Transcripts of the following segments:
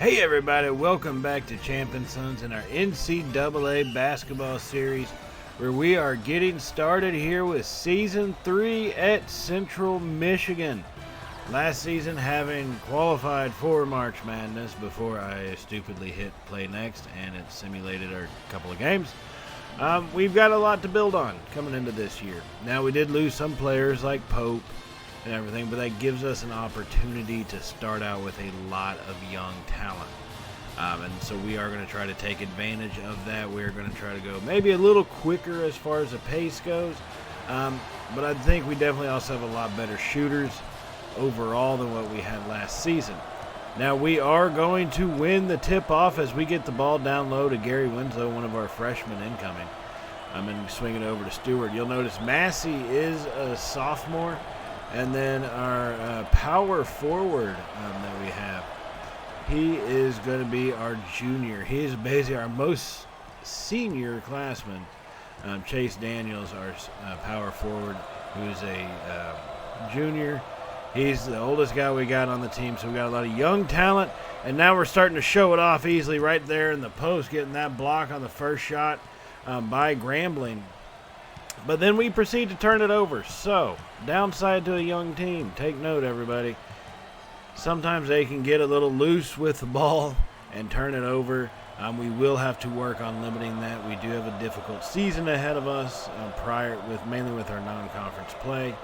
Hey everybody, welcome back to Champ & Sons in our NCAA Basketball series, where we are getting started here with Season 3 at Central Michigan. Last season having qualified for March Madness before I stupidly hit play next and it simulated a couple of games. We've got a lot to build on coming into this year. Now we did lose some players like Pope and everything, but that gives us an opportunity to start out with a lot of young talent. And so we are going to try to take advantage of that. We're going to try to go maybe a little quicker as far as the pace goes. But I think we definitely also have a lot better shooters overall than what we had last season. Now we are going to win the tip-off as we get the ball down low to Gary Winslow, one of our freshmen incoming. And swing it over to Stewart. You'll notice Massey is a sophomore. And then our power forward that we have, he is going to be our junior. He is basically our most senior classman. Chase Daniels, our power forward, who's a junior. He's the oldest guy we got on the team, so we got a lot of young talent. And now we're starting to show it off easily right there in the post, getting that block on the first shot by Grambling. But then we proceed to turn it over. So, downside to a young team. Take note, everybody. Sometimes they can get a little loose with the ball and turn it over. We will have to work on limiting that. We do have a difficult season ahead of us, mainly with our non-conference play.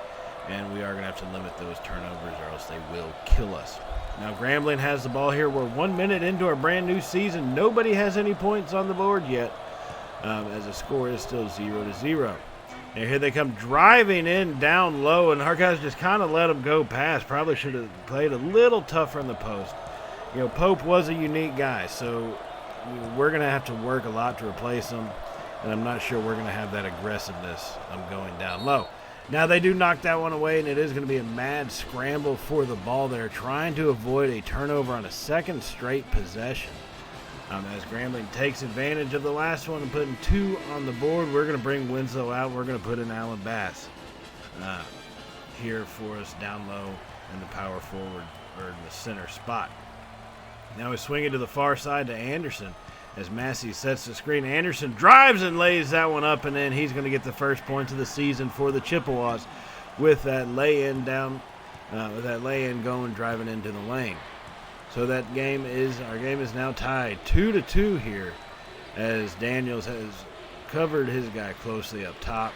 And we are going to have to limit those turnovers or else they will kill us. Now, Grambling has the ball here. We're 1 minute into our brand new season. Nobody has any points on the board yet, as the score is still 0-0. And here they come driving in down low, and our guys just kind of let them go past. Probably should have played a little tougher in the post. You know, Pope was a unique guy, so we're going to have to work a lot to replace him, and I'm not sure we're going to have that aggressiveness going down low. Now they do knock that one away, and it is going to be a mad scramble for the ball there, trying to avoid a turnover on a second straight possession. As Grambling takes advantage of the last one and putting 2 on the board, we're going to bring Winslow out. We're going to put in Alan Bass here for us down low in the power forward or in the center spot. Now we swing it to the far side to Anderson as Massey sets the screen. Anderson drives and lays that one up, and then he's going to get the first points of the season for the Chippewas with that lay-in going, driving into the lane. So our game is now tied 2-2 here, as Daniels has covered his guy closely up top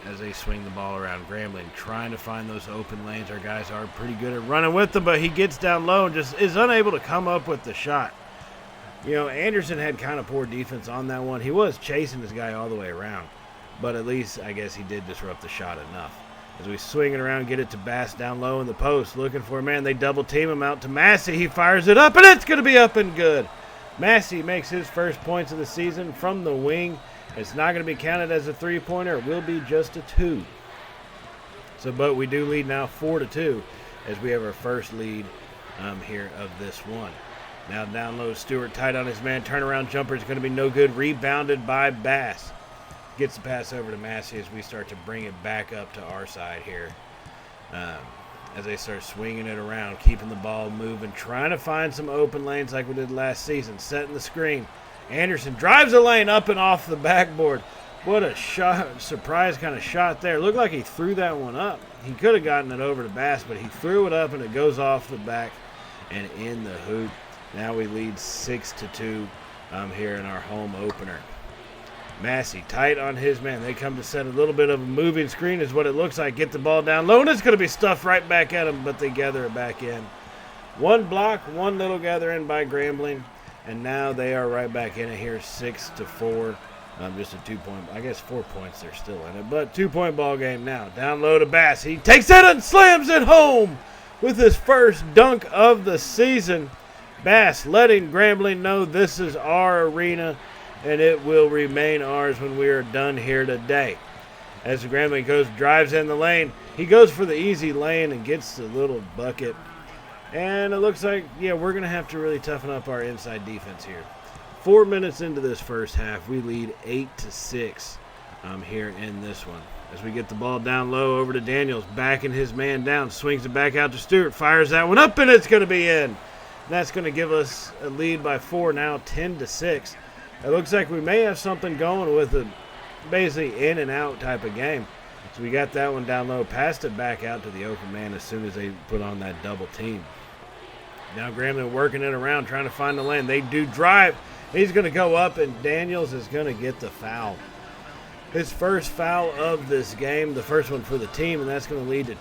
as they swing the ball around. Grambling trying to find those open lanes. Our guys are pretty good at running with them, but he gets down low and just is unable to come up with the shot. You know, Anderson had kind of poor defense on that one. He was chasing his guy all the way around, but at least I guess he did disrupt the shot enough. As we swing it around, get it to Bass down low in the post. Looking for a man. They double team him out to Massey. He fires it up, and it's going to be up and good. Massey makes his first points of the season from the wing. It's not going to be counted as a three-pointer. It will be just a 2. But we do lead now 4-2 as we have our first lead here of this one. Now down low, Stewart tight on his man. Turnaround jumper is going to be no good. Rebounded by Bass. Gets the pass over to Massey as we start to bring it back up to our side here. As they start swinging it around, keeping the ball moving, trying to find some open lanes like we did last season, setting the screen. Anderson drives a lane up and off the backboard. What a shot, surprise kind of shot there. Looked like he threw that one up. He could have gotten it over to Bass, but he threw it up and it goes off the back and in the hoop. Now we lead 6-2 here in our home opener. Massey tight on his man. They come to set a little bit of a moving screen is what it looks like. Get the ball down low, and it's going to be stuffed right back at them, but they gather it back in. One block, one little gather in by Grambling, and now they are right back in it here, 6-4. Just a 2-point, I guess 4 points they're still in it, but 2-point ball game now. Down low to Bass. He takes it and slams it home with his first dunk of the season. Bass letting Grambling know this is our arena, and it will remain ours when we are done here today. As Grambling drives in the lane, he goes for the easy lane and gets the little bucket. And it looks like, we're going to have to really toughen up our inside defense here. 4 minutes into this first half, we lead 8-6 here in this one. As we get the ball down low over to Daniels, backing his man down, swings it back out to Stewart, fires that one up, and it's going to be in. That's going to give us a lead by 4 now, 10-6. It looks like we may have something going with a basically in and out type of game. So we got that one down low, passed it back out to the open man as soon as they put on that double team. Now Grambling working it around, trying to find the lane. They do drive. He's going to go up, and Daniels is going to get the foul. His first foul of this game, the first one for the team, and that's going to lead to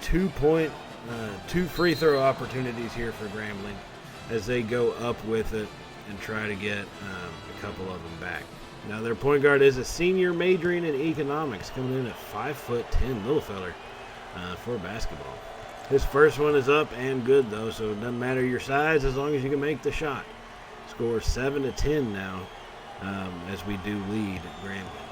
2 free throw opportunities here for Grambling as they go up with it and try to get a couple of them back. Now their point guard is a senior majoring in economics, coming in at 5'10", little feller for basketball. His first one is up and good though, so it doesn't matter your size as long as you can make the shot. Score 7-10 now as we do lead Grambling.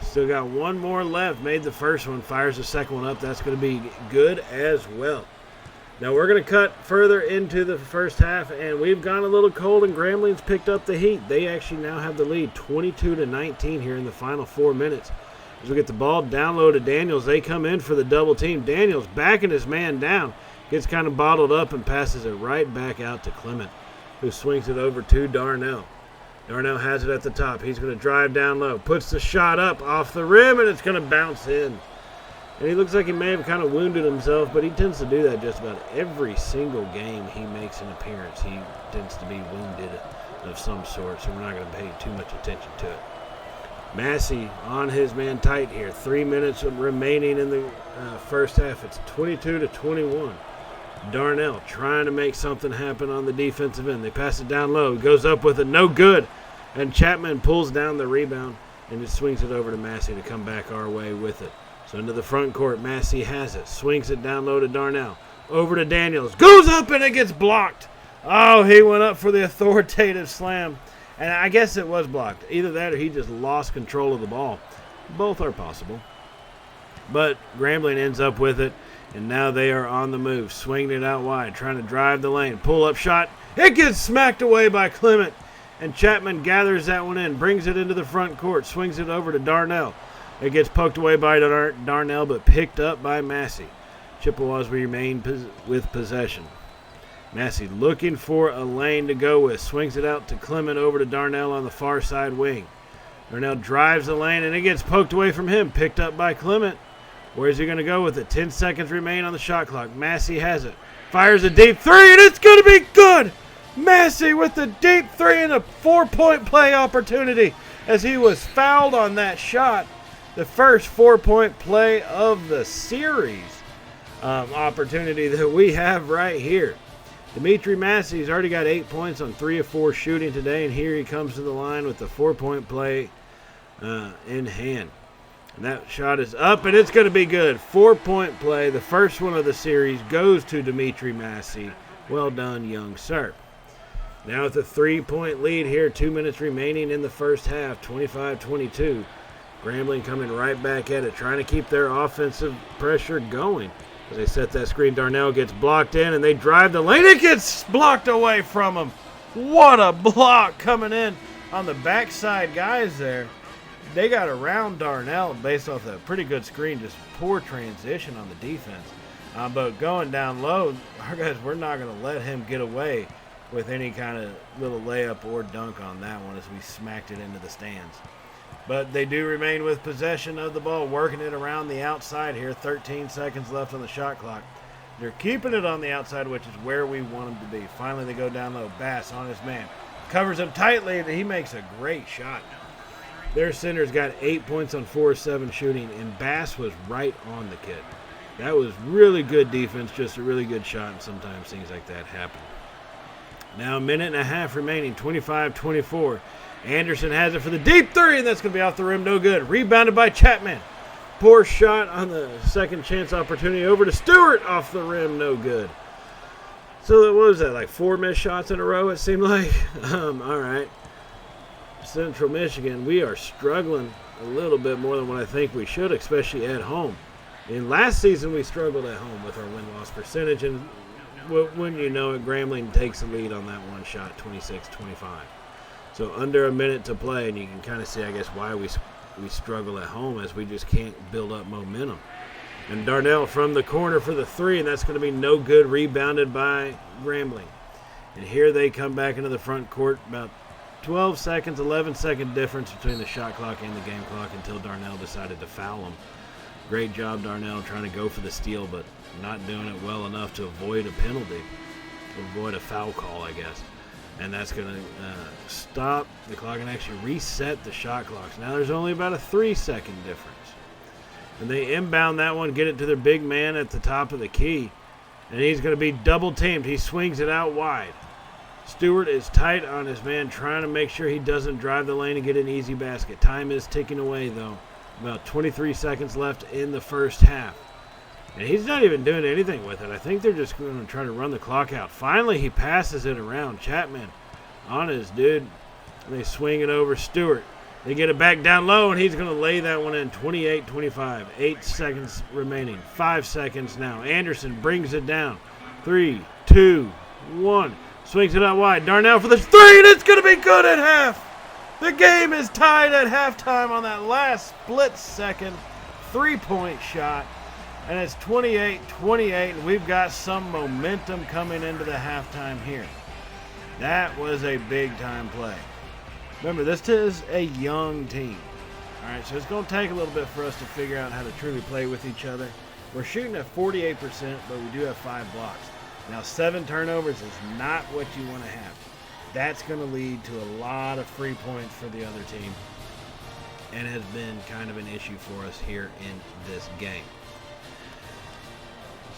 Still got one more left. Made the first one, fires the second one up. That's going to be good as well. Now we're going to cut further into the first half, and we've gone a little cold, and Grambling's picked up the heat. They actually now have the lead, 22-19 here in the final 4 minutes. As we get the ball down low to Daniels, they come in for the double team. Daniels backing his man down, gets kind of bottled up and passes it right back out to Clement, who swings it over to Darnell. Darnell has it at the top. He's going to drive down low, puts the shot up off the rim, and it's going to bounce in. And he looks like he may have kind of wounded himself, but he tends to do that just about every single game he makes an appearance. He tends to be wounded of some sort, so we're not going to pay too much attention to it. Massey on his man tight here. 3 minutes remaining in the first half. It's 22-21. Darnell trying to make something happen on the defensive end. They pass it down low. Goes up with it. No good. And Chapman pulls down the rebound and just swings it over to Massey to come back our way with it. So into the front court, Massey has it. Swings it down low to Darnell. Over to Daniels. Goes up and it gets blocked. Oh, he went up for the authoritative slam. And I guess it was blocked. Either that or he just lost control of the ball. Both are possible. But Grambling ends up with it. And now they are on the move, swinging it out wide, trying to drive the lane. Pull-up shot. It gets smacked away by Clement. And Chapman gathers that one in, brings it into the front court, swings it over to Darnell. It gets poked away by Darnell, but picked up by Massey. Chippewas remain with possession. Massey looking for a lane to go with. Swings it out to Clement over to Darnell on the far side wing. Darnell drives the lane, and it gets poked away from him. Picked up by Clement. Where's he going to go with it? 10 seconds remain on the shot clock. Massey has it. Fires a deep three, and it's going to be good! Massey with the deep three and a 4-point play opportunity as he was fouled on that shot. The first 4-point play of the series opportunity that we have right here. Dimitri Massey's already got 8 points on 3 of 4 shooting today, and here he comes to the line with the 4-point play in hand. And that shot is up, and it's going to be good. 4-point play. The first one of the series goes to Dimitri Massey. Well done, young sir. Now with a 3-point lead here, 2 minutes remaining in the first half, 25-22. Grambling coming right back at it, trying to keep their offensive pressure going. As they set that screen, Darnell gets blocked in, and they drive the lane. It gets blocked away from him. What a block coming in on the backside guys there. They got around Darnell based off that pretty good screen, just poor transition on the defense. But going down low, our guys, we're not going to let him get away with any kind of little layup or dunk on that one as we smacked it into the stands. But they do remain with possession of the ball, working it around the outside here. 13 seconds left on the shot clock. They're keeping it on the outside, which is where we want them to be. Finally, they go down low. Bass on his man. Covers him tightly, and he makes a great shot. Their center's got 8 points on 4 of 7 shooting, and Bass was right on the kid. That was really good defense, just a really good shot, and sometimes things like that happen. Now a minute and a half remaining, 25-24. Anderson has it for the deep three, and that's going to be off the rim, no good. Rebounded by Chapman. Poor shot on the second chance opportunity over to Stewart, off the rim, no good. So what was that, like 4 missed shots in a row, it seemed like? All right. Central Michigan, we are struggling a little bit more than what I think we should, especially at home. In last season, we struggled at home with our win-loss percentage, and wouldn't you know it, Grambling takes the lead on that one shot, 26-25. So under a minute to play, and you can kind of see, I guess, why we struggle at home, as we just can't build up momentum. And Darnell from the corner for the three, and that's going to be no good, rebounded by Grambling. And here they come back into the front court. About 12 seconds, 11-second difference between the shot clock and the game clock until Darnell decided to foul him. Great job, Darnell, trying to go for the steal, but not doing it well enough to avoid a penalty, avoid a foul call, I guess. And that's going to stop the clock and actually reset the shot clocks. Now there's only about a 3-second difference. And they inbound that one, get it to their big man at the top of the key. And he's going to be double teamed. He swings it out wide. Stewart is tight on his man, trying to make sure he doesn't drive the lane and get an easy basket. Time is ticking away, though. About 23 seconds left in the first half. And he's not even doing anything with it. I think they're just going to try to run the clock out. Finally, he passes it around. Chapman on his dude. They swing it over Stewart. They get it back down low, and he's going to lay that one in. 28-25. 8 seconds remaining. 5 seconds now. Anderson brings it down. 3, 2, 1. Swings it out wide. Darnell for the 3, and it's going to be good at half. The game is tied at halftime on that last split-second 3-point shot. And it's 28-28, and we've got some momentum coming into the halftime here. That was a big-time play. Remember, this is a young team. All right, so it's going to take a little bit for us to figure out how to truly play with each other. We're shooting at 48%, but we do have 5 blocks. Now, 7 turnovers is not what you want to have. That's going to lead to a lot of free points for the other team and has been kind of an issue for us here in this game.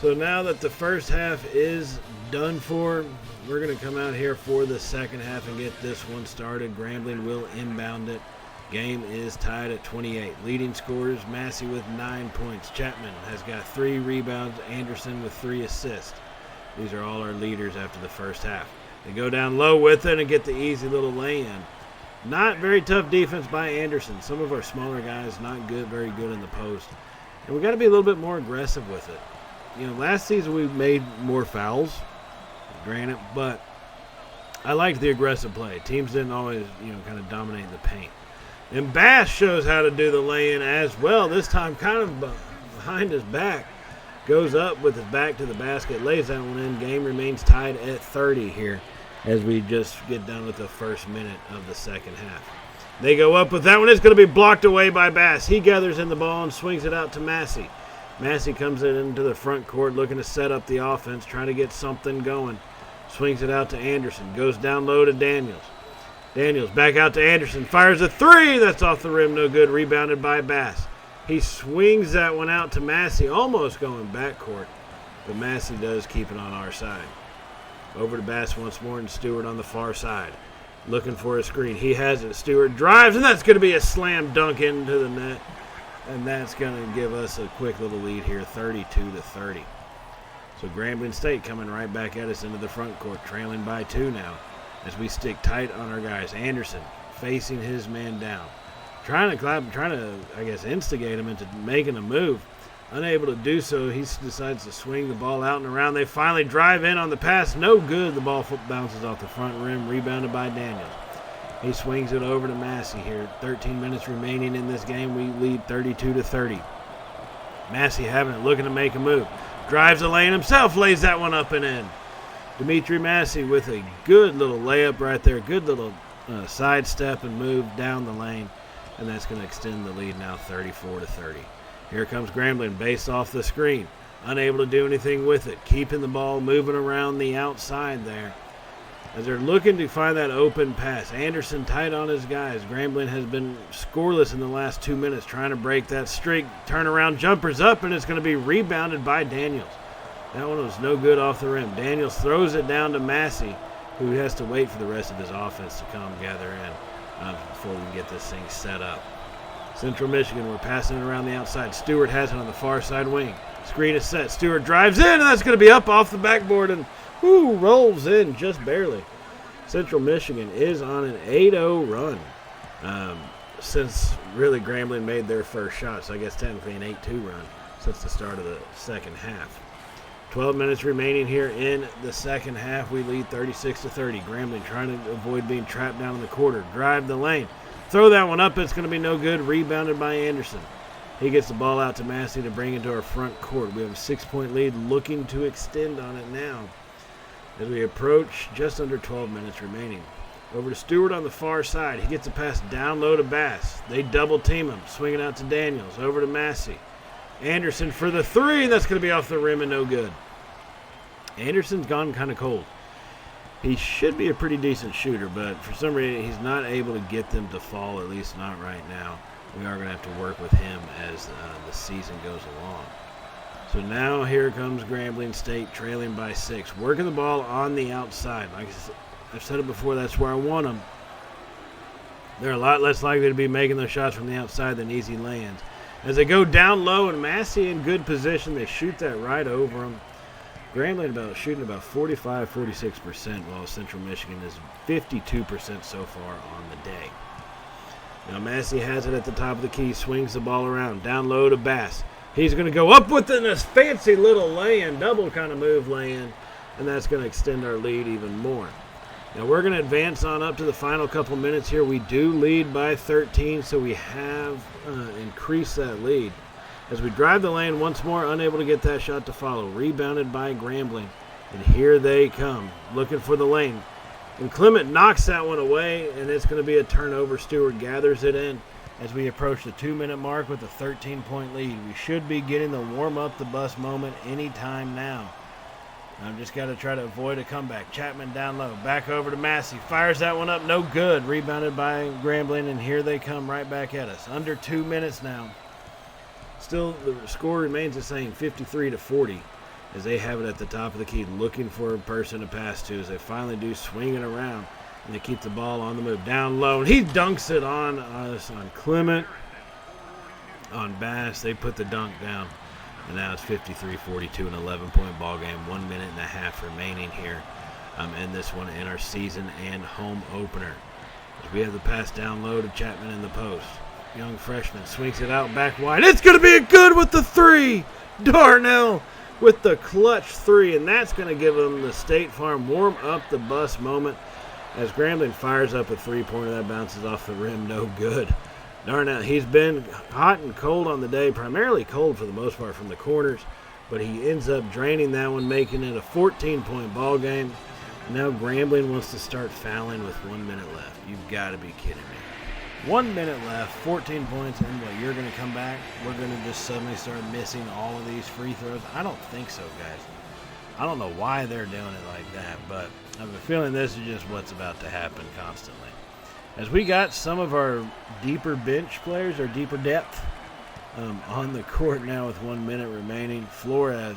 So now that the first half is done for, we're going to come out here for the second half and get this one started. Grambling will inbound it. Game is tied at 28. Leading scorers, Massey with 9 points. Chapman has got 3 rebounds. Anderson with 3 assists. These are all our leaders after the first half. They go down low with it and get the easy little lay-in. Not very tough defense by Anderson. Some of our smaller guys not good, very good in the post. And we got to be a little bit more aggressive with it. You know, last season we made more fouls, granted, but I liked the aggressive play. Teams didn't always, kind of dominate the paint. And Bass shows how to do the lay-in as well. This time kind of behind his back. Goes up with his back to the basket, lays that one in. Game remains tied at 30 here as we just get done with the first minute of the second half. They go up with that one. It's going to be blocked away by Bass. He gathers in the ball and swings it out to Massey. Massey comes into the front court looking to set up the offense, trying to get something going. Swings it out to Anderson. Goes down low to Daniels. Daniels back out to Anderson. Fires a 3. That's off the rim. No good. Rebounded by Bass. He swings that one out to Massey, almost going backcourt. But Massey does keep it on our side. Over to Bass once more, and Stewart on the far side. Looking for a screen. He has it. Stewart drives, and that's going to be a slam dunk into the net. And that's going to give us a quick little lead here, 32-30. So Grambling State coming right back at us into the front court, trailing by 2 now as we stick tight on our guys. Anderson facing his man down. Trying to, I guess, instigate him into making a move. Unable to do so, he decides to swing the ball out and around. They finally drive in on the pass. No good. The ball bounces off the front rim, rebounded by Daniels. He swings it over to Massey here. 13 minutes remaining in this game. We lead 32-30. Massey having it, looking to make a move. Drives the lane himself, lays that one up and in. Dimitri Massey with a good little layup right there. Good little sidestep and move down the lane. And that's going to extend the lead now 34-30. Here comes Grambling, base off the screen. Unable to do anything with it. Keeping the ball moving around the outside there. As they're looking to find that open pass. Anderson tight on his guys. Grambling has been scoreless in the last 2 minutes, trying to break that streak. Turnaround jumpers up, and it's going to be rebounded by Daniels. That one was no good off the rim. Daniels throws it down to Massey, who has to wait for the rest of his offense to come gather in before we can get this thing set up. Central Michigan, we're passing it around the outside. Stewart has it on the far side wing. Screen is set. Stewart drives in, and that's going to be up off the backboard and rolls in just barely. Central Michigan is on an 8-0 run since really Grambling made their first shot. So I guess technically an 8-2 run since the start of the second half. 12 minutes remaining here in the second half. We lead 36-30. Grambling trying to avoid being trapped down in the quarter. Drive the lane. Throw that one up. It's going to be no good. Rebounded by Anderson. He gets the ball out to Massey to bring it to our front court. We have a 6-point lead, looking to extend on it now. as we approach just under 12 minutes remaining. Over to Stewart on the far side. He gets a pass down low to Bass. They double team him. Swinging out to Daniels. Over to Massey. Anderson for the three. That's going to be off the rim and no good. Anderson's gone kind of cold. He should be a pretty decent shooter, but for some reason he's not able to get them to fall, at least not right now. We are going to have to work with him as the season goes along. So now here comes Grambling State trailing by 6. Working the ball on the outside. Like I've said it before, that's where I want them. They're a lot less likely to be making those shots from the outside than easy lands. As they go down low and Massey in good position, they shoot that right over them. Grambling shooting about 45-46%, while Central Michigan is 52% so far on the day. Now Massey has it at the top of the key, swings the ball around, down low to Bass. He's going to go up with this fancy little lay-in, double kind of move lay-in, and that's going to extend our lead even more. Now we're going to advance on up to the final couple minutes here. We do lead by 13, so we have increased that lead. As we drive the lane once more, unable to get that shot to follow. Rebounded by Grambling, and here they come, looking for the lane. And Clement knocks that one away, and it's going to be a turnover. Stewart gathers it in as we approach the 2-minute mark with a 13-point lead. We should be getting the warm-up-the-bus moment anytime now. I've just got to try to avoid a comeback. Chapman down low, back over to Massey. Fires that one up, no good. Rebounded by Grambling, and here they come right back at us. Under 2 minutes now. Still, the score remains the same, 53-40, as they have it at the top of the key, looking for a person to pass to as they finally do swing it around, and they keep the ball on the move. Down low, and he dunks it on us, on Clement, on Bass. They put the dunk down, and now it's 53-42, an 11-point ball game, 1 minute and a half remaining here in this one in our season and home opener. As we have the pass down low to Chapman in the post. Young freshman swings it out back wide. It's going to be a good with the three. Darnell with the clutch three, and that's going to give them the State Farm warm-up-the-bus moment as Grambling fires up a three-pointer that bounces off the rim. No good. Darnell, he's been hot and cold on the day, primarily cold for the most part from the corners, but he ends up draining that one, making it a 14-point ball game. Now Grambling wants to start fouling with 1 minute left. You've got to be kidding me. 1 minute left, 14 points, and what, you're going to come back? We're going to just suddenly start missing all of these free throws? I don't think so, guys. I don't know why they're doing it like that, but I have a feeling this is just what's about to happen constantly. As we got some of our deeper bench players, or deeper depth, on the court now with 1 minute remaining. Flores,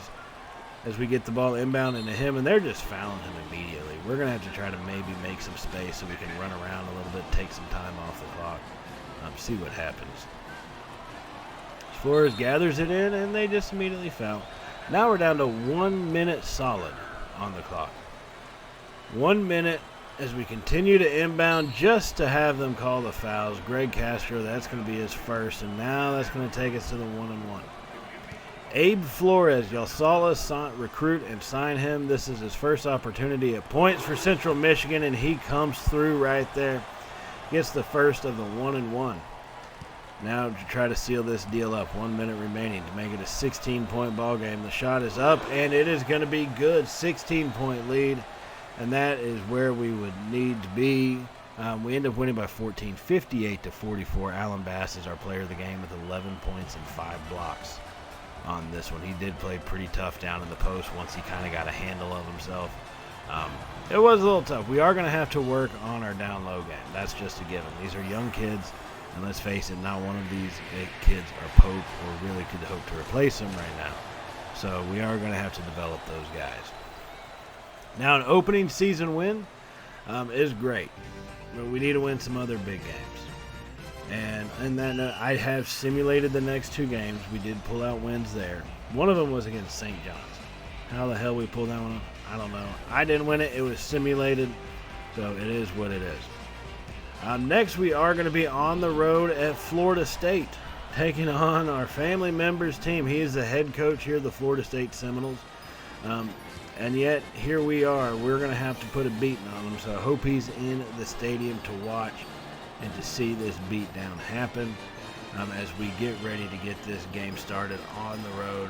as we get the ball inbound into him, and they're just fouling him immediately. We're going to have to try to maybe make some space so we can run around a little bit, take some time off the clock, see what happens. Flores gathers it in, and they just immediately foul. Now we're down to 1 minute solid on the clock. 1 minute as we continue to inbound just to have them call the fouls. Greg Castro, that's going to be his first, and now that's going to take us to the 1-and-1. Abe Flores, y'all saw us recruit and sign him. This is his first opportunity at points for Central Michigan, and he comes through right there. Gets the first of the 1-and-1. Now to try to seal this deal up. 1 minute remaining to make it a 16-point ball game. The shot is up, and it is going to be good. 16-point lead, and that is where we would need to be. We end up winning by 14, 58-44. Alan Bass is our player of the game with 11 points and 5 blocks on this one. He did play pretty tough down in the post once he kind of got a handle of himself. It was a little tough. We are going to have to work on our down low game. That's just a given. These are young kids, and let's face it, not one of these kids are Pope or really could hope to replace them right now. So we are going to have to develop those guys. Now an opening season win is great, but we need to win some other big games. And then I have simulated the next 2 games. We did pull out wins there. One of them was against St. John's. How the hell we pulled that one up? I don't know. I didn't win it. It was simulated, so it is what it is. Next, we are going to be on the road at Florida State, taking on our family member's team. He is the head coach here, the Florida State Seminoles. And yet, here we are. We're going to have to put a beating on him, so I hope he's in the stadium to watch and to see this beatdown happen as we get ready to get this game started on the road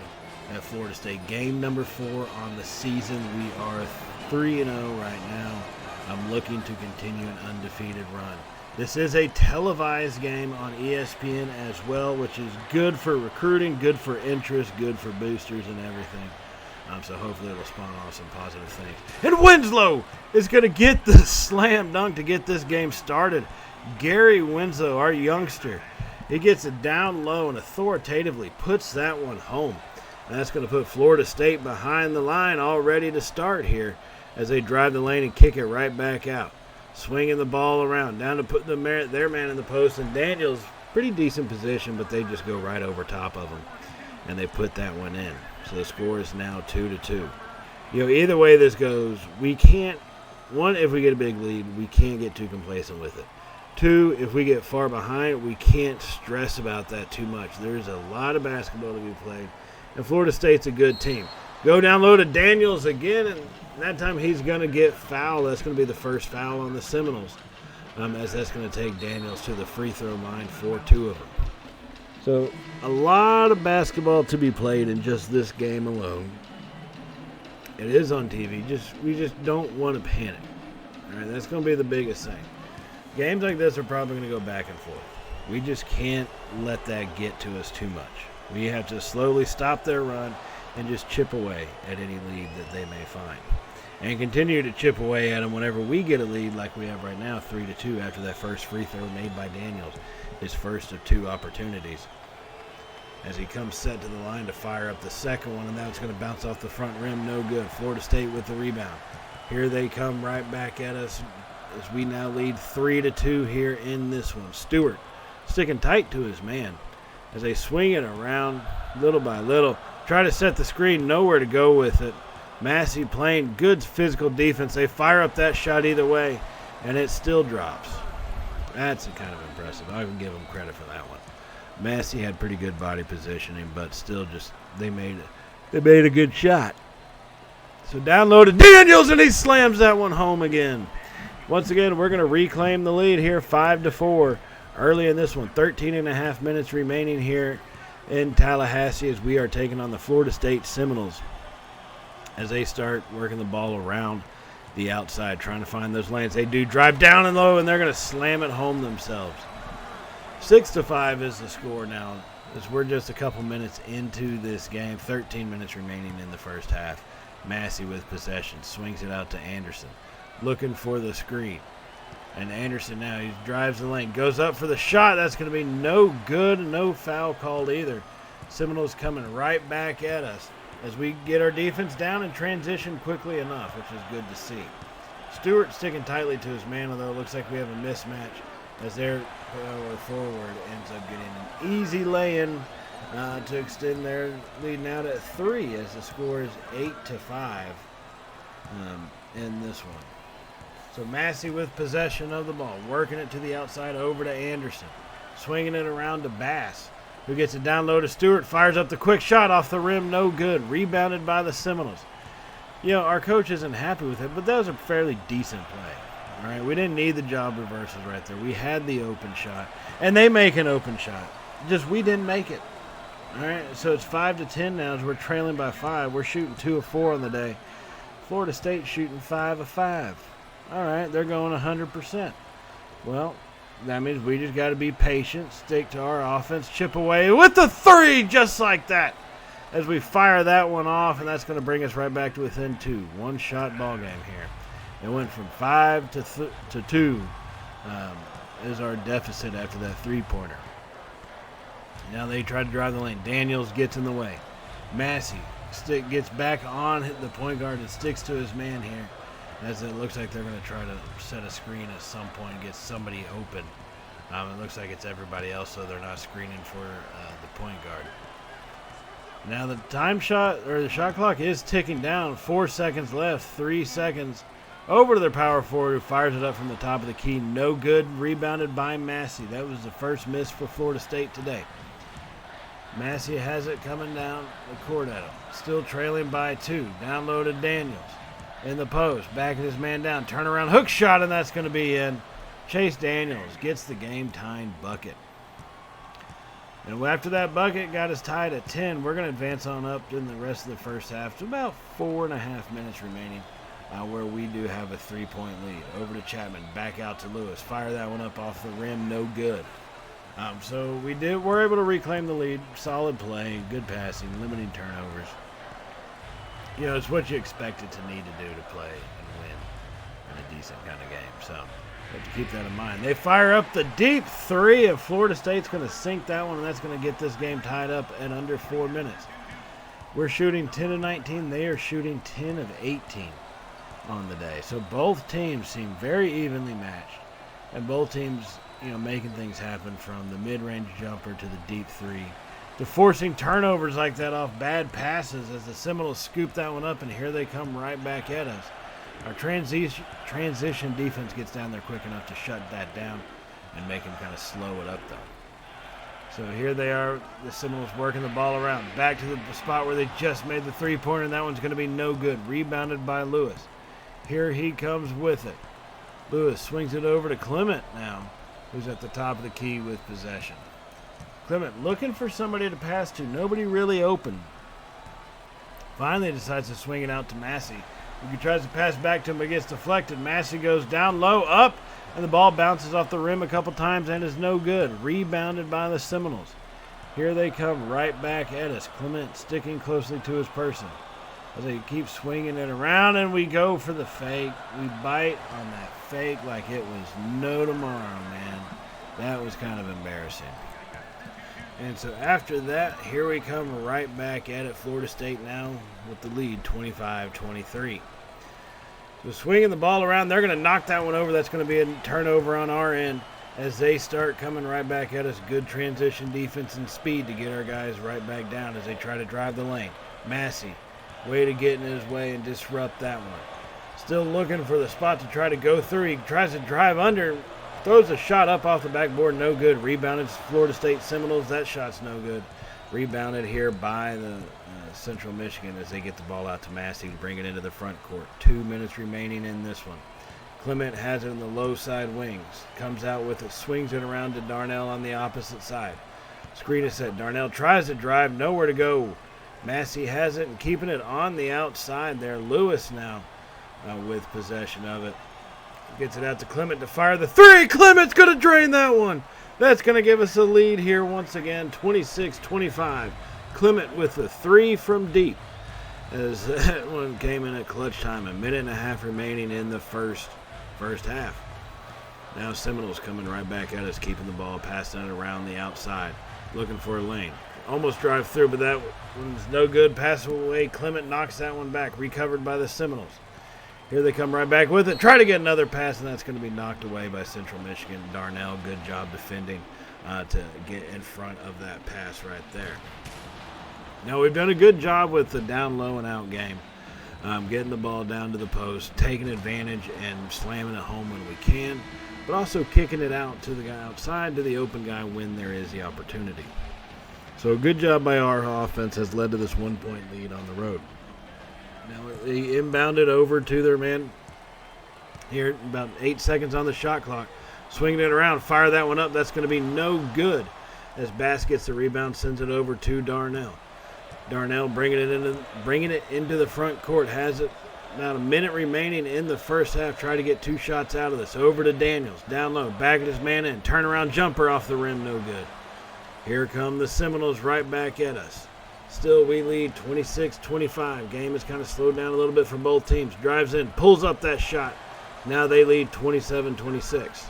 at Florida State. Game number 4 on the season. We are 3-0 right now. I'm looking to continue an undefeated run. This is a televised game on ESPN as well, which is good for recruiting, good for interest, good for boosters and everything. So hopefully it'll spawn off some positive things. And Winslow is going to get the slam dunk to get this game started. Gary Winslow, our youngster, he gets it down low and authoritatively puts that one home. And that's going to put Florida State behind the line, all ready to start here as they drive the lane and kick it right back out. Swinging the ball around, down to put their man in the post, and Daniels, pretty decent position, but they just go right over top of him, and they put that one in. So the score is now 2-2. Either way this goes, we can't, one, if we get a big lead, we can't get too complacent with it. Two, if we get far behind, we can't stress about that too much. There's a lot of basketball to be played, and Florida State's a good team. Go down low to Daniels again, and that time he's going to get fouled. That's going to be the first foul on the Seminoles, as that's going to take Daniels to the free throw line for 2 of them. So a lot of basketball to be played in just this game alone. It is on TV. We just don't want to panic. All right, that's going to be the biggest thing. Games like this are probably going to go back and forth. We just can't let that get to us too much. We have to slowly stop their run and just chip away at any lead that they may find. And continue to chip away at them whenever we get a lead like we have right now, 3-2 after that first free throw made by Daniels, his first of 2 opportunities. As he comes set to the line to fire up the second one, and that's going to bounce off the front rim, no good. Florida State with the rebound. Here they come right back at us as we now lead 3-2 here in this one. Stewart sticking tight to his man as they swing it around little by little. Try to set the screen, nowhere to go with it. Massey playing good physical defense. They fire up that shot either way, and it still drops. That's kind of impressive. I can give them credit for that one. Massey had pretty good body positioning, but still just they made a good shot. So down low to Daniels, and he slams that one home again. Once again, we're going to reclaim the lead here, 5-4. Early in this one, 13.5 minutes remaining here in Tallahassee as we are taking on the Florida State Seminoles as they start working the ball around the outside, trying to find those lanes. They do drive down and low, and they're going to slam it home themselves. 6-5 is the score now as we're just a couple minutes into this game. 13 minutes remaining in the first half. Massey with possession, swings it out to Anderson, looking for the screen. And Anderson now, he drives the lane, goes up for the shot. That's going to be no good, no foul called either. Seminoles coming right back at us as we get our defense down and transition quickly enough, which is good to see. Stewart sticking tightly to his man, although it looks like we have a mismatch as their power forward ends up getting an easy lay-in to extend their lead now to 3 as the score is 8-5 in this one. So Massey with possession of the ball, working it to the outside over to Anderson, swinging it around to Bass, who gets it down low to Stewart, fires up the quick shot off the rim, no good, rebounded by the Seminoles. Our coach isn't happy with it, but that was a fairly decent play. All right, we didn't need the job reversals right there. We had the open shot, and they make an open shot. Just we didn't make it. All right, so it's 5-10 now as we're trailing by 5. We're shooting 2 of 4 on the day. Florida State shooting 5 of 5. All right, they're going 100%. Well, that means we just got to be patient, stick to our offense, chip away with the 3 just like that as we fire that one off, and that's going to bring us right back to within 2. One-shot ball game here. It went from 5 to 2 is our deficit after that three-pointer. Now they try to drive the lane. Daniels gets in the way. Massey gets back on the point guard and sticks to his man here as it looks like they're going to try to set a screen at some point and get somebody open. It looks like it's everybody else, so they're not screening for the point guard. Now the the shot clock is ticking down. 4 seconds left. 3 seconds. Over to their power forward who fires it up from the top of the key. No good. Rebounded by Massey. That was the first miss for Florida State today. Massey has it coming down the court at him. Still trailing by 2. Down low to Daniels. In the post. Backing his man down. Turnaround hook shot, and that's going to be in. Chase Daniels gets the game-tying bucket. And after that bucket got us tied at 10, we're going to advance on up in the rest of the first half to about 4.5 minutes remaining. where we do have a 3-point lead. Over to Chapman, back out to Lewis. Fire that one up off the rim, no good. So we're able to reclaim the lead. Solid play, good passing, limiting turnovers. You know, it's what you expected to need to do to play and win in a decent kind of game. So have to keep that in mind. They fire up the deep three, and Florida State's going to sink that one, and that's going to get this game tied up at under 4 minutes. We're shooting 10 of 19. They are shooting 10 of 18 on the day. So both teams seem very evenly matched, and both teams, you know, making things happen from the mid-range jumper to the deep three, to forcing turnovers like that off bad passes as the Seminoles scoop that one up, and here they come right back at us. Our transition defense gets down there quick enough to shut that down and make them kind of slow it up, though. So here they are, the Seminoles working the ball around. Back to the spot where they just made the three-pointer, and that one's going to be no good. Rebounded by Lewis. Here he comes with it. Lewis swings it over to Clement now, who's at the top of the key with possession. Clement looking for somebody to pass to. Nobody really open. Finally decides to swing it out to Massey. He tries to pass back to him, but gets deflected. Massey goes down low, up, and the ball bounces off the rim a couple times and is no good. Rebounded by the Seminoles. Here they come right back at us. Clement sticking closely to his person as they keep swinging it around, and we go for the fake. We bite on that fake like it was no tomorrow, man. That was kind of embarrassing. And so after that, here we come right back at it. Florida State now with the lead, 25-23. So swinging the ball around, they're going to knock that one over. That's going to be a turnover on our end as they start coming right back at us. Good transition defense and speed to get our guys right back down as they try to drive the lane. Massey, way to get in his way and disrupt that one. Still looking for the spot to try to go through. He tries to drive under, throws a shot up off the backboard, no good. Rebounded Florida State Seminoles. That shot's no good. Rebounded here by the Central Michigan as they get the ball out to Massey to bring it into the front court. 2 minutes remaining in this one. Clement has it in the low side wings. Comes out with it, swings it around to Darnell on the opposite side. Screen is set. Darnell tries to drive, nowhere to go. Massey has it and keeping it on the outside there. Lewis now with possession of it. Gets it out to Clement to fire the three. Clement's going to drain that one. That's going to give us a lead here once again, 26-25. Clement with the three from deep as that one came in at clutch time. A minute and a half remaining in the first half. Now Seminoles coming right back at us, keeping the ball, passing it around the outside, looking for a lane. Almost drive through, but that one's no good. Pass away. Clement knocks that one back, recovered by the Seminoles. Here they come right back with it. Try to get another pass, and that's going to be knocked away by Central Michigan. Darnell, good job defending to get in front of that pass right there. Now, we've done a good job with the down low and out game, getting the ball down to the post, taking advantage and slamming it home when we can, but also kicking it out to the guy outside, to the open guy when there is the opportunity. So a good job by our offense has led to this 1-point lead on the road. Now they inbounded over to their man here, about 8 seconds on the shot clock. Swinging it around, fire that one up. That's going to be no good as Bass gets the rebound, sends it over to Darnell. Darnell bringing it into the front court. Has it about a minute remaining in the first half. Try to get 2 shots out of this. Over to Daniels, down low, back at his man in. Turnaround jumper off the rim, no good. Here come the Seminoles right back at us. Still, we lead 26-25. Game has kind of slowed down a little bit for both teams. Drives in, pulls up that shot. Now they lead 27-26.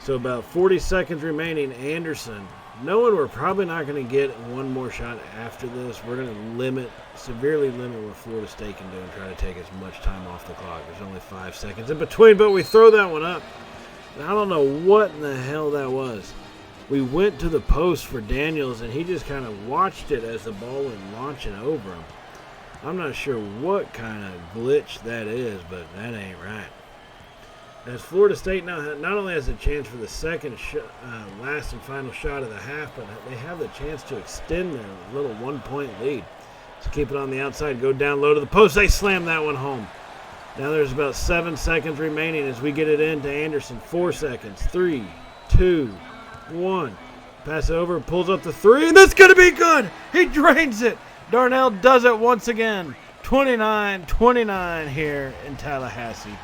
So about 40 seconds remaining. Anderson, knowing we're probably not going to get one more shot after this, we're going to severely limit what Florida State can do and try to take as much time off the clock. There's only 5 seconds in between, but we throw that one up. I don't know what in the hell that was. We went to the post for Daniels, and he just kind of watched it as the ball went launching over him. I'm not sure what kind of glitch that is, but that ain't right. As Florida State now not only has a chance for the second last and final shot of the half, but they have the chance to extend their little 1-point lead. To keep it on the outside, go down low to the post. They slam that one home. Now there's about 7 seconds remaining as we get it into Anderson. 4 seconds. 3, 2, 1. Pass it over, pulls up the three, and that's going to be good. He drains it. Darnell does it once again. 29-29 here in Tallahassee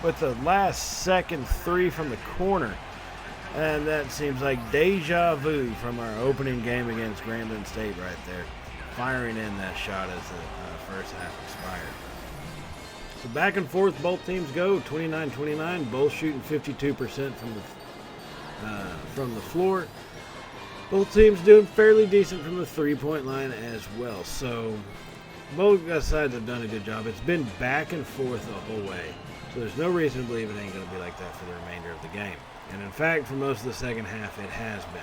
with the last second three from the corner. And that seems like deja vu from our opening game against Grambling State right there. Firing in that shot as the first half expired. So back and forth, both teams go 29-29, both shooting 52% from the floor. Both teams doing fairly decent from the three-point line as well. So both sides have done a good job. It's been back and forth the whole way. So there's no reason to believe it ain't going to be like that for the remainder of the game. And in fact, for most of the second half, it has been.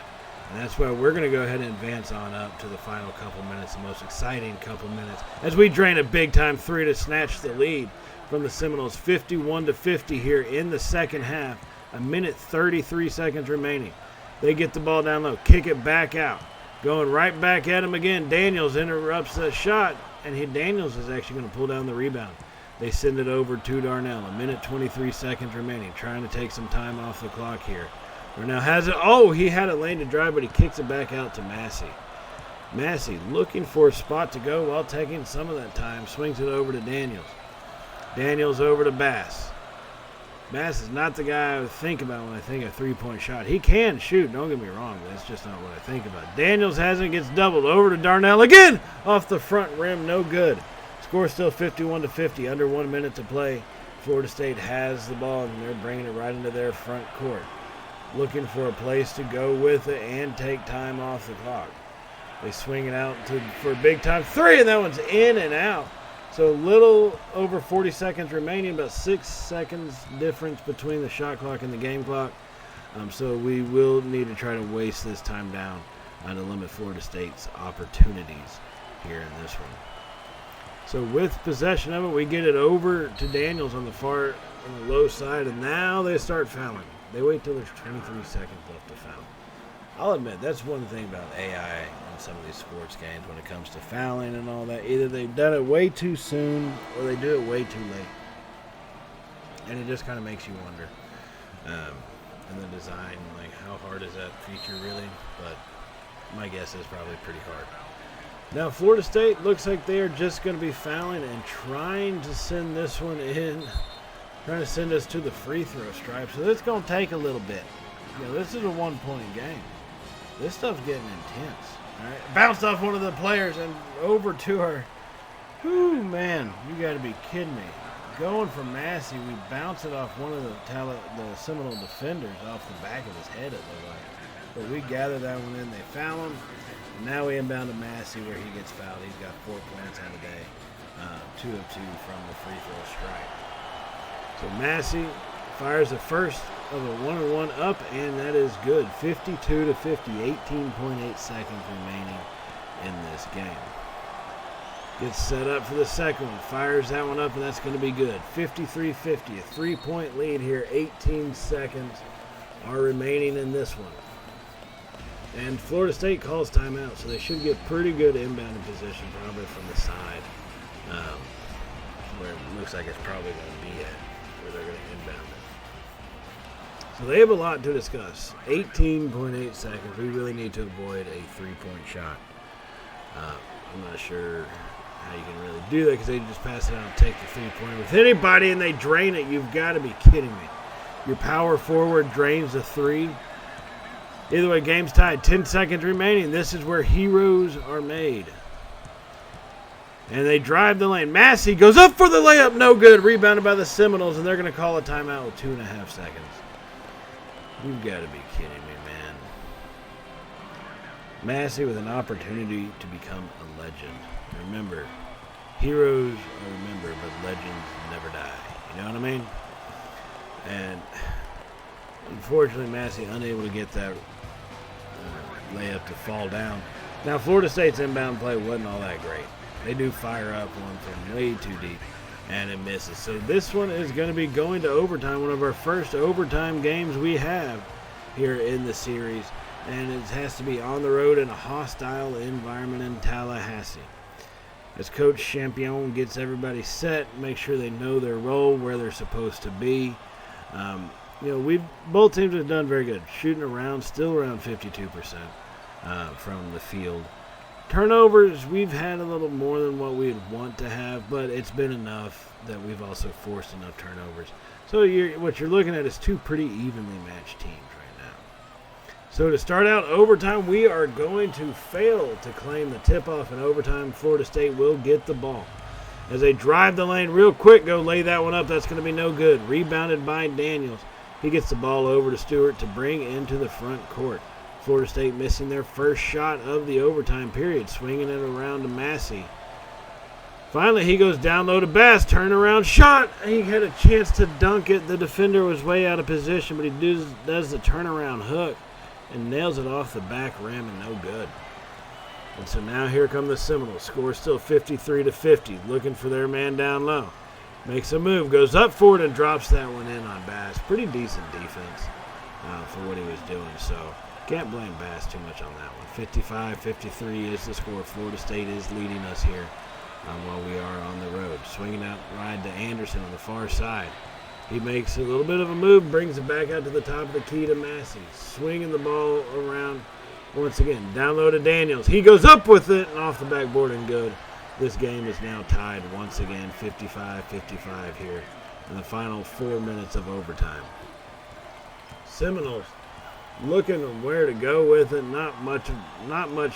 And that's why we're going to go ahead and advance on up to the final couple minutes, the most exciting couple minutes, as we drain a big-time three to snatch the lead from the Seminoles, 51-50 here in the second half. A minute 33 seconds remaining. They get the ball down low, kick it back out. Going right back at him again. Daniels interrupts the shot, and Daniels is actually going to pull down the rebound. They send it over to Darnell. A minute 23 seconds remaining, trying to take some time off the clock here. Darnell has it. Oh, he had it lane to drive, but he kicks it back out to Massey. Massey looking for a spot to go while taking some of that time. Swings it over to Daniels. Daniels over to Bass. Bass is not the guy I would think about when I think of three-point shot. He can shoot, don't get me wrong. That's just not what I think about. Daniels has it, gets doubled over to Darnell again. Off the front rim, no good. Score still 51-50, under 1 minute to play. Florida State has the ball, and they're bringing it right into their front court. Looking for a place to go with it and take time off the clock. They swing it out for a big-time three, and that one's in and out. So a little over 40 seconds remaining, about 6 seconds difference between the shot clock and the game clock. So we will need to try to waste this time down to limit Florida State's opportunities here in this one. So with possession of it, we get it over to Daniels on the low side, and now they start fouling. They wait till there's 23 seconds left to foul. I'll admit, that's one thing about AI in some of these sports games when it comes to fouling and all that. Either they've done it way too soon or they do it way too late. And it just kind of makes you wonder. And the design, like how hard is that feature really? But my guess is probably pretty hard. Now Florida State looks like they are just going to be fouling and trying to send this one in. Trying to send us to the free throw stripe. So it's going to take a little bit. You know, this is a one-point game. This stuff's getting intense. All right, bounced off one of the players and over to her. Whew, man, you got to be kidding me. Going for Massey, we bounce it off one of the Seminole defenders off the back of his head, it looked like. But we gather that one in. They foul him. And now we inbound to Massey where he gets fouled. He's got 4 points on the day. 2 of 2 from the free throw strike. So Massey fires the first of a 1-on-1 up, and that is good. 52-50, 18.8 seconds remaining in this game. Gets set up for the second one. Fires that one up, and that's going to be good. 53-50, a 3-point lead here. 18 seconds are remaining in this one. And Florida State calls timeout, so they should get pretty good inbounding position probably from the side, where it looks like it's probably going to be at, where they're going to inbound it. So they have a lot to discuss. 18.8 seconds. We really need to avoid a three-point shot. I'm not sure how you can really do that because they just pass it out and take the three-pointer with anybody and they drain it. You've got to be kidding me. Your power forward drains the three. Either way, game's tied. 10 seconds remaining. This is where heroes are made. And they drive the lane. Massey goes up for the layup. No good. Rebounded by the Seminoles, and they're going to call a timeout with 2.5 seconds. You've got to be kidding me, man. Massey with an opportunity to become a legend. Remember, heroes are remembered, but legends never die. You know what I mean? And unfortunately, Massey unable to get that layup to fall down. Now, Florida State's inbound play wasn't all that great. They do fire up one from way too deep, and it misses. So this one is going to be going to overtime, one of our first overtime games we have here in the series. And it has to be on the road in a hostile environment in Tallahassee. As Coach Champion gets everybody set, make sure they know their role, where they're supposed to be. Both teams have done very good. Shooting around, still around 52% from the field. Turnovers, we've had a little more than what we'd want to have, but it's been enough that we've also forced enough turnovers. So what you're looking at is two pretty evenly matched teams right now. So to start out overtime, we are going to fail to claim the tip-off in overtime. Florida State will get the ball. As they drive the lane real quick, go lay that one up. That's going to be no good. Rebounded by Daniels. He gets the ball over to Stewart to bring into the front court. Florida State missing their first shot of the overtime period, swinging it around to Massey. Finally, he goes down low to Bass, turnaround shot. He had a chance to dunk it. The defender was way out of position, but he does the turnaround hook and nails it off the back rim and no good. And so now here come the Seminoles. Score still 53-50, looking for their man down low. Makes a move, goes up for it and drops that one in on Bass. Pretty decent defense for what he was doing, so can't blame Bass too much on that one. 55-53 is the score. Florida State is leading us here while we are on the road. Swinging out wide to Anderson on the far side. He makes a little bit of a move, brings it back out to the top of the key to Massey. Swinging the ball around once again. Down low to Daniels. He goes up with it and off the backboard and good. This game is now tied once again, 55-55 here in the final 4 minutes of overtime. Seminoles looking at where to go with it. Not much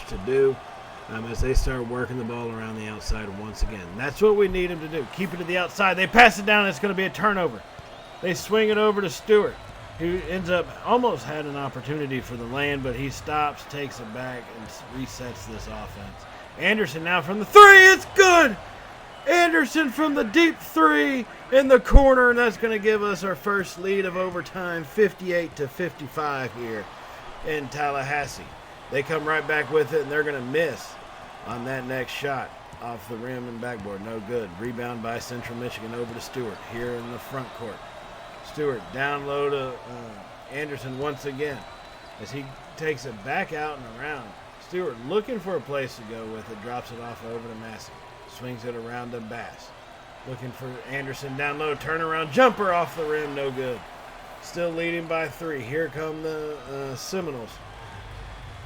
to do as they start working the ball around the outside once again. That's what we need them to do. Keep it to the outside. They pass it down. And it's going to be a turnover. They swing it over to Stewart, who ends up almost had an opportunity for the land, but he stops, takes it back, and resets this offense. Anderson now from the three. It's good. Anderson from the deep three in the corner, and that's going to give us our first lead of overtime, 58-55 here in Tallahassee. They come right back with it, and they're going to miss on that next shot off the rim and backboard. No good. Rebound by Central Michigan over to Stewart here in the front court. Stewart down low to Anderson once again as he takes it back out and around. Stewart looking for a place to go with it, drops it off over to Massey. Swings it around to Bass. Looking for Anderson down low. Turnaround jumper off the rim. No good. Still leading by 3. Here come the Seminoles.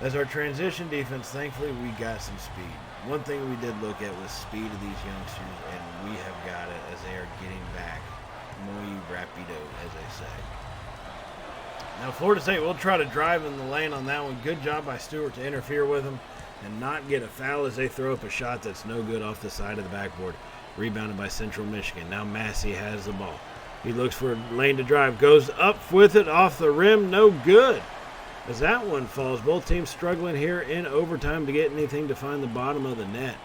As our transition defense, thankfully we got some speed. One thing we did look at was speed of these youngsters, and we have got it as they are getting back. Muy rapido, as they say. Now Florida State will try to drive in the lane on that one. Good job by Stewart to interfere with him and not get a foul as they throw up a shot that's no good off the side of the backboard. Rebounded by Central Michigan. Now Massey has the ball. He looks for a lane to drive. Goes up with it off the rim. No good. As that one falls, both teams struggling here in overtime to get anything to find the bottom of the net.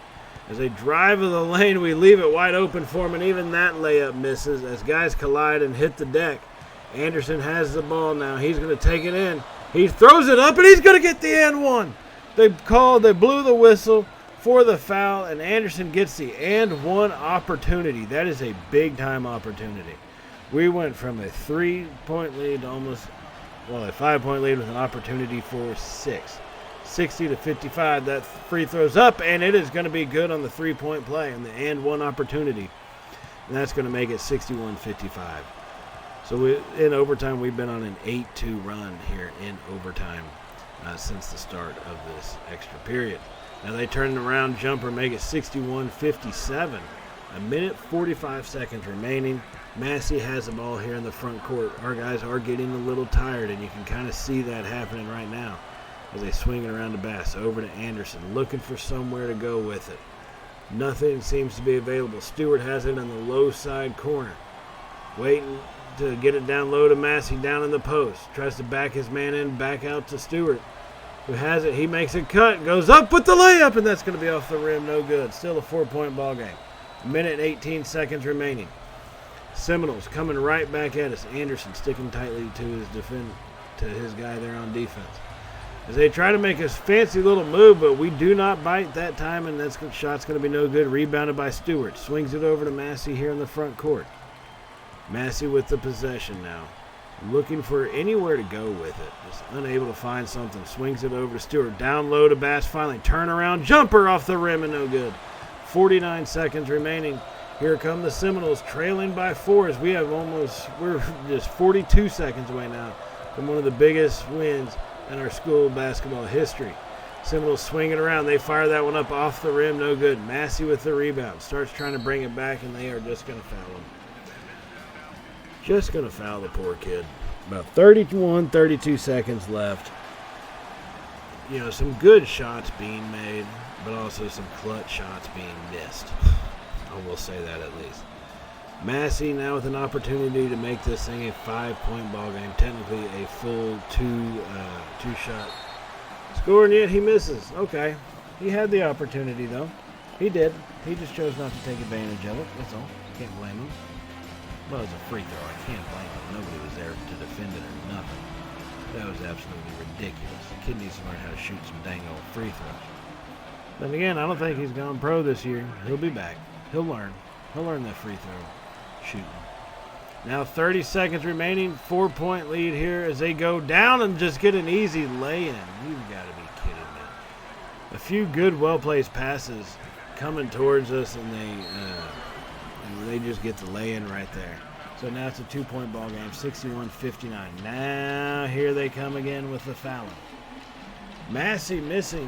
As they drive to the lane, we leave it wide open for them, and even that layup misses as guys collide and hit the deck. Anderson has the ball now. He's going to take it in. He throws it up, and he's going to get the and one. They blew the whistle for the foul, and Anderson gets the and one opportunity. That is a big-time opportunity. We went from a 3-point lead to a 5-point lead with an opportunity for 6. 60-55, that free throw's up, and it is going to be good on the 3-point play and the and one opportunity. And that's going to make it 61-55. So in overtime, we've been on an 8-2 run here in overtime since the start of this extra period. Now they turn the round jumper, make it 61-57. A minute 45 seconds remaining. Massey has the ball here in the front court. Our guys are getting a little tired, and you can kind of see that happening right now as they swing it around to Bass. Over to Anderson, looking for somewhere to go with it. Nothing seems to be available. Stewart has it in the low side corner. Waiting to get it down low to Massey down in the post. Tries to back his man in, back out to Stewart, who has it. He makes a cut, goes up with the layup, and that's going to be off the rim. No good. Still a 4-point ball game. A minute and 18 seconds remaining. Seminoles coming right back at us. Anderson sticking tightly to his guy there on defense. As they try to make a fancy little move, but we do not bite that time, and that shot's going to be no good. Rebounded by Stewart. Swings it over to Massey here in the front court. Massey with the possession now. Looking for anywhere to go with it. Just unable to find something. Swings it over to Stewart. Down low to Bass. Finally, turnaround jumper off the rim and no good. 49 seconds remaining. Here come the Seminoles trailing by 4 as we're just 42 seconds away now from one of the biggest wins in our school basketball history. Seminoles swinging around. They fire that one up off the rim. No good. Massey with the rebound. Starts trying to bring it back, and they are just going to foul him. Just going to foul the poor kid. About 32 seconds left. You know, some good shots being made, but also some clutch shots being missed. I will say that at least. Massey now with an opportunity to make this thing a 5-point ball game. Technically a full two-shot score, and yet he misses. Okay. He had the opportunity, though. He did. He just chose not to take advantage of it. That's all. Can't blame him. Well, it was a free throw. I can't blame him. Nobody was there to defend it or nothing. That was absolutely ridiculous. The kid needs to learn how to shoot some dang old free throws. But again, I don't think he's gone pro this year. He'll be back. He'll learn. He'll learn that free throw shooting. Now 30 seconds remaining. 4-point lead here as they go down and just get an easy lay-in. You've got to be kidding me. A few good, well-placed passes coming towards us, and they just get the lay-in right there. So now it's a 2-point ball game, 61-59. Now here they come again with the fouling. Massey missing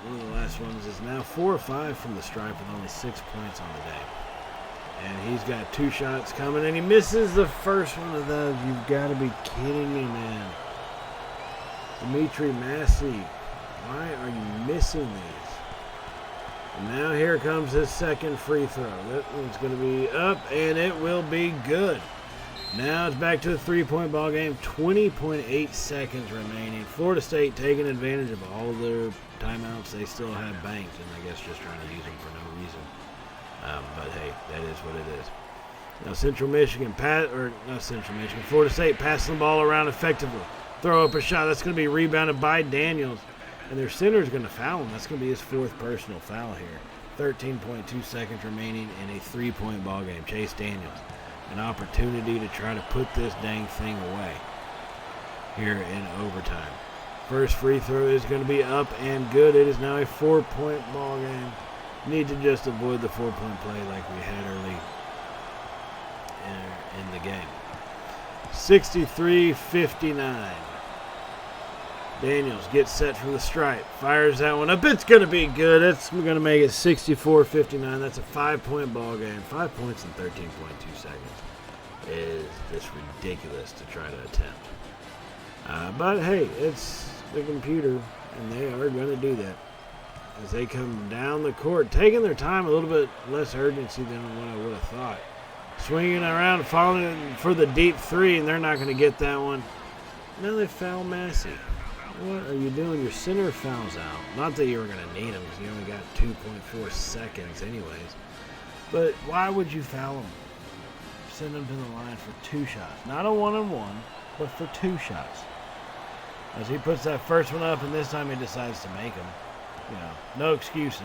one of the last ones is now 4 or 5 from the stripe with only 6 points on the day. And he's got 2 shots coming, and he misses the first one of those. You've got to be kidding me, man. Dimitri Massey, why are you missing these? And now here comes his second free throw. That one's going to be up, and it will be good. Now it's back to a 3-point ball game. 20.8 seconds remaining. Florida State taking advantage of all their timeouts they still have banked, and I guess just trying to use them for no reason. But hey, that is what it is. Now Florida State passing the ball around effectively. Throw up a shot. That's going to be rebounded by Daniels. And their center is going to foul him. That's going to be his 4th personal foul here. 13.2 seconds remaining in a 3-point ball game. Chase Daniels. An opportunity to try to put this dang thing away here in overtime. First free throw is going to be up and good. It is now a 4-point ball game. Need to just avoid the 4-point play like we had early in the game. 63-59. Daniels gets set for the stripe. Fires that one up. It's going to be good. It's going to make it 64-59. That's a 5-point ball game. 5 points in 13.2 seconds is just ridiculous to try to attempt. But hey, it's the computer, and they are going to do that. As they come down the court, taking their time, a little bit less urgency than what I would have thought. Swinging around, falling for the deep 3, and they're not going to get that one. Now they foul Massey. What are you doing? Your center fouls out. Not that you were going to need him because you only got 2.4 seconds anyways. But why would you foul him? Send him to the line for 2 shots. Not a 1-on-1, but for 2 shots. As he puts that first one up, and this time he decides to make them. You know, no excuses,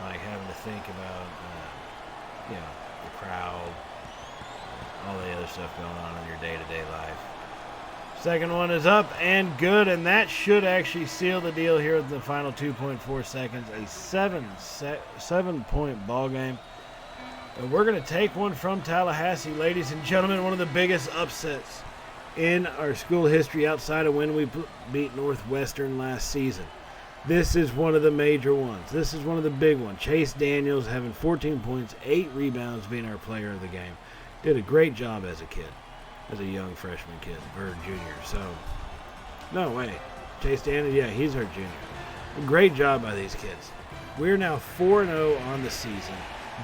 like having to think about, the crowd, all the other stuff going on in your day-to-day life. Second one is up and good, and that should actually seal the deal here with the final 2.4 seconds. A 7-point ball game. And we're going to take one from Tallahassee, ladies and gentlemen, one of the biggest upsets in our school history outside of when we beat Northwestern last season. This is one of the major ones. This is one of the big ones. Chase Daniels having 14 points, 8 rebounds, being our player of the game. Did a great job as a kid, as a young freshman kid, or junior. So, no way. Chase Daniels, yeah, he's our junior. A great job by these kids. We're now 4-0 on the season,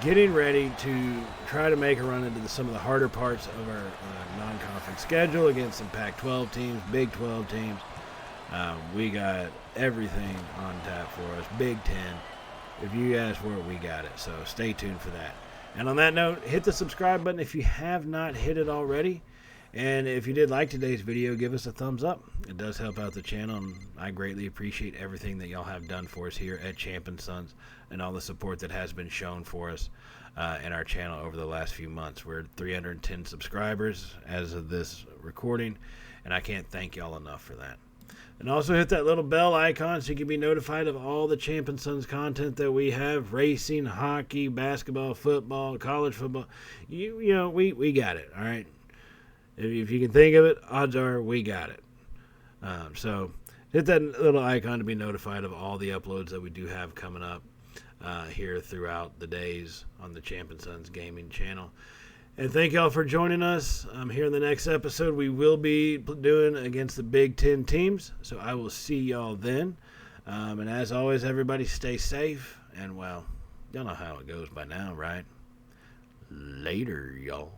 getting ready to try to make a run into some of the harder parts of our non-conference schedule against some Pac-12 teams, Big 12 teams. We got everything on tap for us. Big Ten. If you ask for it, we got it. So stay tuned for that. And on that note, hit the subscribe button if you have not hit it already. And if you did like today's video, give us a thumbs up. It does help out the channel, and I greatly appreciate everything that y'all have done for us here at Champ & Sons and all the support that has been shown for us in our channel over the last few months. We're at 310 subscribers as of this recording, and I can't thank y'all enough for that. And also hit that little bell icon so you can be notified of all the Champ & Sons content that we have. Racing, hockey, basketball, football, college football. You know, we got it, all right? If you can think of it, odds are we got it. So hit that little icon to be notified of all the uploads that we do have coming up here throughout the days on the Champ & Sons Gaming channel. And thank y'all for joining us. Here in the next episode, we will be doing against the Big Ten teams. So I will see y'all then. And as always, everybody stay safe. And, well, y'all know how it goes by now, right? Later, y'all.